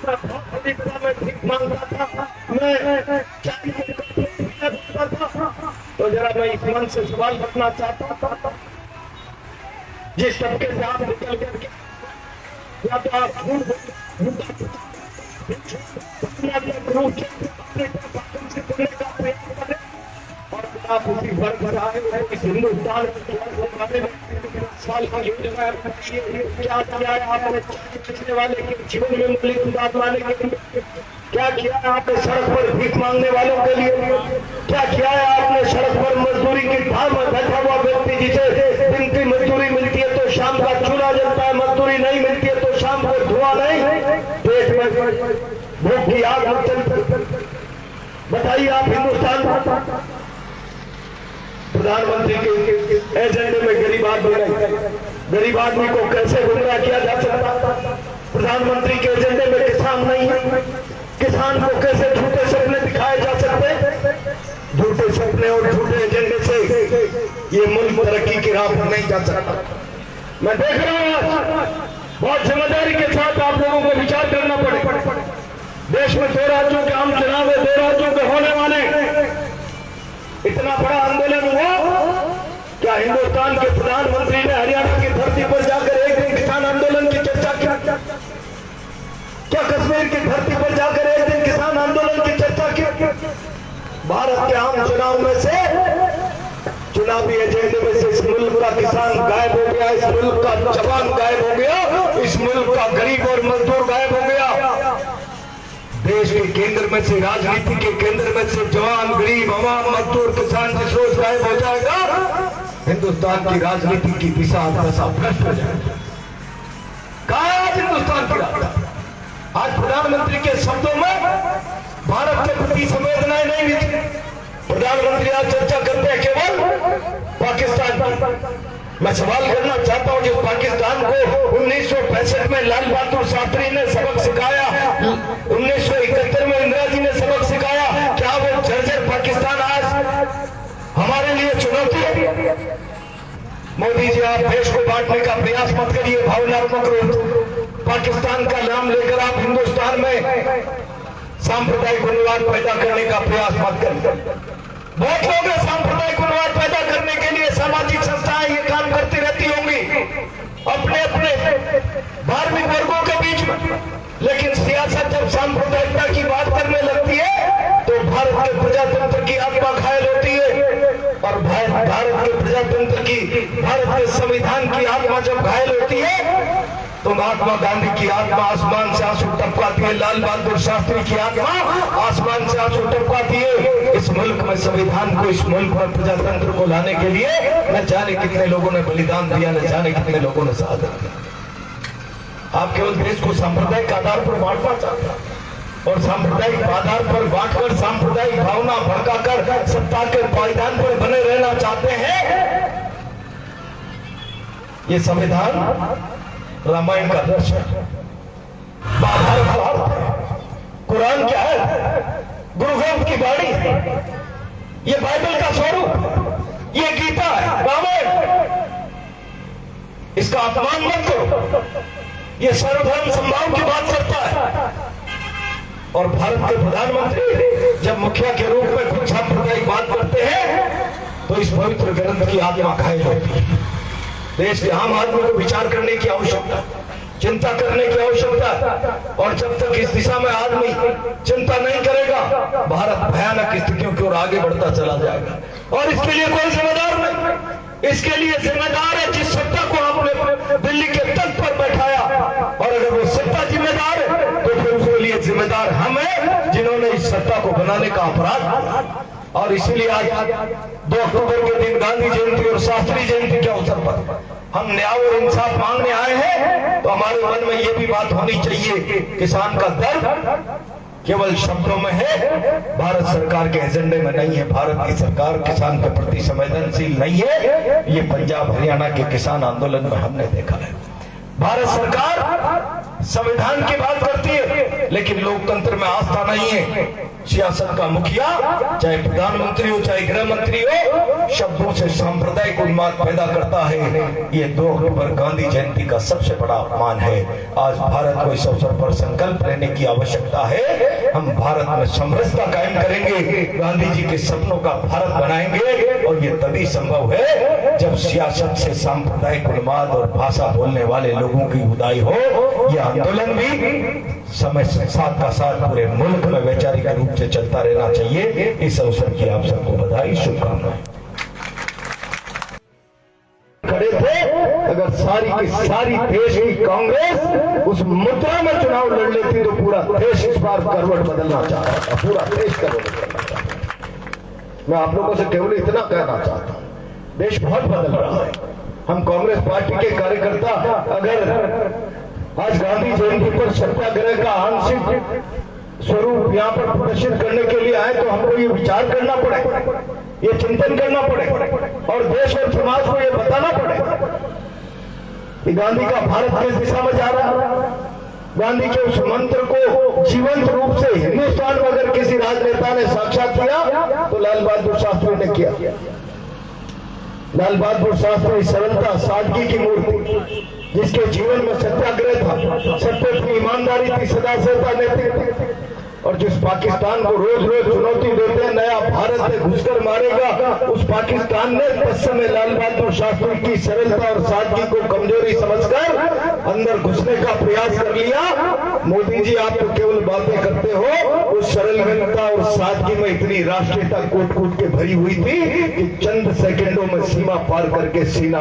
मैं भीख मांग रहा था, मैं तो जरा मैं इस मन से सवाल रखना चाहता था, जिस तरीके से आप निकल करके या तो आप और आप उसी वर्ग पर आए हैं इस हिंदुस्तान साल की योजना क्या किया है आपने पिछले वाले के जीवन में मुस्लिम वाले के क्या किया है आपने सड़क पर भीख मांगने वालों के लिए, क्या किया है आपने सड़क पर मजदूरी की धाम बैठा हुआ व्यक्ति जिसे दिन की मजदूरी मिलती है तो शाम का चूल्हा जलता है, मजदूरी नहीं मिलती है तो शाम को धुआं नहीं, पेट में भूख की आग चलती। बताइए आप हिंदुस्तान प्रधानमंत्री के एजेंडे में गरीब आदमी गरीब आदमी को कैसे गुमराह किया जा सकता? प्रधानमंत्री के एजेंडे में किसान नहीं है, किसान को कैसे झूठे सपने दिखाए जा सकते? झूठे सपने और झूठे एजेंडे से ये मुल्क तरक्की की राह पर नहीं जा सकता। मैं देख रहा हूँ बहुत जिम्मेदारी के साथ आप लोगों को विचार करना पड़े। देश में 2 राज्यों के आम चुनाव है, 2 राज्यों के होने वाले, इतना बड़ा आंदोलन हुआ, क्या हिंदुस्तान के प्रधानमंत्री ने हरियाणा की धरती पर जाकर एक दिन किसान आंदोलन की चर्चा की? क्या कश्मीर की धरती पर जाकर एक दिन किसान आंदोलन की चर्चा की? भारत के आम चुनाव में से, चुनावी एजेंडे में से इस मुल्क का किसान गायब हो गया, इस मुल्क का जवान गायब हो गया, इस मुल्क का गरीब और मजदूर गायब हो गया। देश के केंद्र में से, राजनीति के केंद्र में से जवान गरीब अवाम मजदूर किसान जिस रोज गायब हो जाएगा, हिंदुस्तान की राजनीति की दिशा दशा भ्रष्ट हो जाएगी। कहाँ आज हिंदुस्तान की राजनीति? आज प्रधानमंत्री के शब्दों में भारत के प्रति संवेदनाएं नहीं मिलती। प्रधानमंत्री आज चर्चा करते हैं केवल पाकिस्तान की। मैं सवाल करना चाहता हूं, जिस पाकिस्तान को 1965 में लाल बहादुर शास्त्री ने सबक सिखाया, 1971 में इंदिरा जी ने सबक सिखाया, क्या वो जर्जर पाकिस्तान आज हमारे लिए चुनौती है? मोदी जी, आप देश को बांटने का प्रयास मत करिए, भावनात्मक रूप पाकिस्तान का नाम लेकर आप हिंदुस्तान में सांप्रदायिक उन्माद पैदा करने का प्रयास मत करिए। बहुत लोग हैं सांप्रदायिक उन्माद पैदा करने के लिए, सामाजिक संस्थाएं ये काम करती रहती होंगी अपने अपने धार्मिक वर्गों के बीच में, लेकिन सियासत जब सांप्रदायिकता की बात करने लगती है तो भारत के प्रजातंत्र की आत्मा घायल होती है। और भारत के प्रजातंत्र की, भारत के संविधान की आत्मा जब घायल होती है तो महात्मा गांधी की आत्मा आसमान से आंसू टपकाती है, लाल बहादुर शास्त्री की आत्मा आसमान से आंसू टपकाती है। इस मुल्क में संविधान को, इस मुल्क में प्रजातंत्र को लाने के लिए न जाने कितने लोगों ने बलिदान दिया, न जाने कितने लोगों ने शहादत दिया। आप केवल देश को सांप्रदायिक आधार पर बांटना चाहते हैं और सांप्रदायिक आधार पर बांटकर सांप्रदायिक भावना भड़काकर सत्ता के पायदान पर बने रहना चाहते हैं। ये संविधान रामायण का दृश्य है, महाभारत है, कुरान क्या है, गुरु ग्रंथ की वाणी है, ये बाइबल का स्वरूप, ये गीता है, रामायण। इसका अपमान मत करो, ये सर्वधर्म समभाव की बात करता है। और भारत के प्रधानमंत्री जब मुखिया के रूप में कुछ सांप्रदायिक बात करते हैं तो इस पवित्र ग्रंथ की आत्मा घायल होती है। देश के आम आदमी को विचार करने की आवश्यकता, चिंता करने की आवश्यकता, और जब तक इस दिशा में आदमी चिंता नहीं करेगा, भारत भयानक स्थितियों की ओर आगे बढ़ता चला जाएगा। और इसके लिए कोई जिम्मेदार नहीं, इसके लिए जिम्मेदार है जिस सत्ता को आपने दिल्ली के तख्त पर बैठाया, और अगर वो सत्ता जिम्मेदार है तो फिर उसके लिए जिम्मेदार हम हैं जिन्होंने इस सत्ता को बनाने का अपराध। और इसीलिए आज 2 अक्टूबर के दिन गांधी जयंती और शास्त्री जयंती के अवसर पर हम न्याय और इंसाफ मांगने आए हैं, तो हमारे मन में ये भी बात होनी चाहिए, किसान का दर्द केवल शब्दों में है, भारत सरकार के एजेंडे में नहीं है। भारत की सरकार किसान के प्रति संवेदनशील नहीं है। ये पंजाब हरियाणा के किसान आंदोलन में हमने देखा है। भारत सरकार संविधान की बात करती है लेकिन लोकतंत्र में आस्था नहीं है। सियासत का मुखिया, चाहे प्रधानमंत्री हो चाहे गृह मंत्री हो, शब्दों से सांप्रदायिक उन्माद पैदा करता है। ये 2 अक्टूबर गांधी जयंती का सबसे बड़ा अपमान है। आज भारत को इस अवसर पर संकल्प लेने की आवश्यकता है। हम भारत में समरसता कायम करेंगे, गांधी जी के सपनों का भारत बनाएंगे, और ये तभी संभव है जब सियासत से सांप्रदायिक उन्माद और भाषा बोलने वाले लोगों की उदाई हो। यह आंदोलन भी समय साथ का साथ पूरे मुल्क में वैचारिक रूप से चलता रहना चाहिए। इस अवसर की आप सबको बधाई, शुभकामनाएं। खड़े थे, अगर सारी की सारी देश की कांग्रेस उस मुद्रा में चुनाव लड़ लेती तो पूरा देश इस बार करवट बदलना चाह रहा था, पूरा देश करवट बदलना चाहता था। मैं आप लोगों से केवल इतना कहना चाहता हूं, देश बहुत बदल रहा है। हम कांग्रेस पार्टी के कार्यकर्ता अगर आज गांधी जयंती पर सत्याग्रह का आंशिक स्वरूप यहाँ पर प्रदर्शित करने के लिए आए, तो हमको ये विचार करना पड़े, ये चिंतन करना पड़े, और देश और समाज को ये बताना पड़े कि गांधी का भारत किस दिशा में जा रहा है। गांधी के उस मंत्र को जीवंत रूप से हिंदुस्तान में अगर किसी राजनेता ने साक्षात किया तो लाल बहादुर शास्त्री ने किया। लाल बहादुर शास्त्री सरलता, सादगी की मूर्ति, जिसके जीवन में सत्याग्रह था, सत्य की ईमानदारी थी, सदाशयता नैतिकता, और जिस पाकिस्तान को रोज रोज चुनौती देते हैं, नया भारत में घुसकर मारेगा, उस पाकिस्तान ने तब समय लाल बहादुर शास्त्री की सरलता और सादगी को कमजोरी समझकर अंदर घुसने का प्रयास कर लिया। मोदी जी, आप तो केवल बातें करते हो, उस सरलता और सादगी में इतनी राष्ट्रीयता कूट कूट के भरी हुई थी कि चंद सेकंडों में सीमा पार करके सेना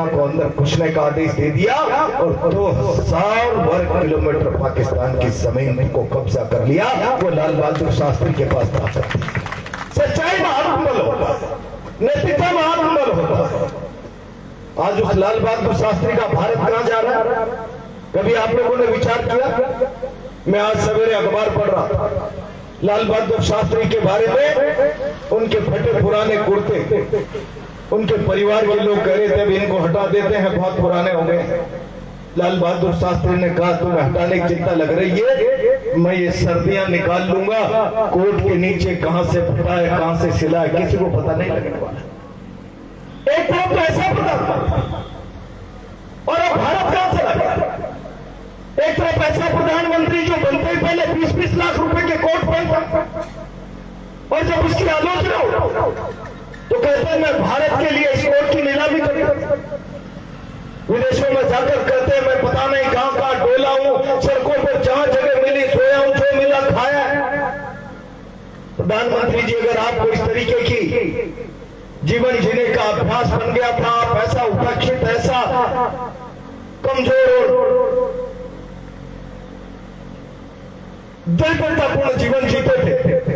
को अंदर घुसने का आदेश दे दिया और 2000 वर्ग किलोमीटर पाकिस्तान की जमीन को कब्जा कर लिया। वो लाल बहादुर शास्त्री के पास ताकत थी। सच्चाई में आत्मबल होता, नैतिकता में आत्मबल होता। आज उस लाल बहादुर शास्त्री का भारत कहां जा रहा है, कभी आप लोगों ने विचार किया? मैं आज सवेरे अखबार पढ़ रहा था, लाल बहादुर शास्त्री के बारे में उनके फटे पुराने कुर्ते, उनके परिवार के लोग कह रहे थे अभी इनको हटा देते हैं, बहुत पुराने हो गए। लाल बहादुर शास्त्री ने कहा तुम्हें हटाने की चिंता लग रही है, मैं ये सर्दियां निकाल लूंगा, कोट के नीचे कहां से फटा है कहां से सिला है किसी को पता नहीं लगने वाला। एक तरफ तो ऐसा प्रधानमंत्री और अब भारत कहां चला गया। एक तरफ ऐसा प्रधानमंत्री जो बनते ही पहले 20-20 लाख रुपए के कोट पहनता, और जब उसकी आलोचना हो तो कहते हैं मैं भारत के लिए इस कोट की नीलामी करूंगा। विदेशों में जाकर कहते हैं मैं पता नहीं कहां कहां डोला हूं, सड़कों पर जहां जगह मिली सोया हूं, जो मिला खाया। प्रधानमंत्री जी, अगर आपको इस तरीके की जीवन जीने का अभ्यास बन गया था, आप ऐसा उपेक्षित, ऐसा कमजोर और दुर्बलतापूर्ण जीवन जीते थे,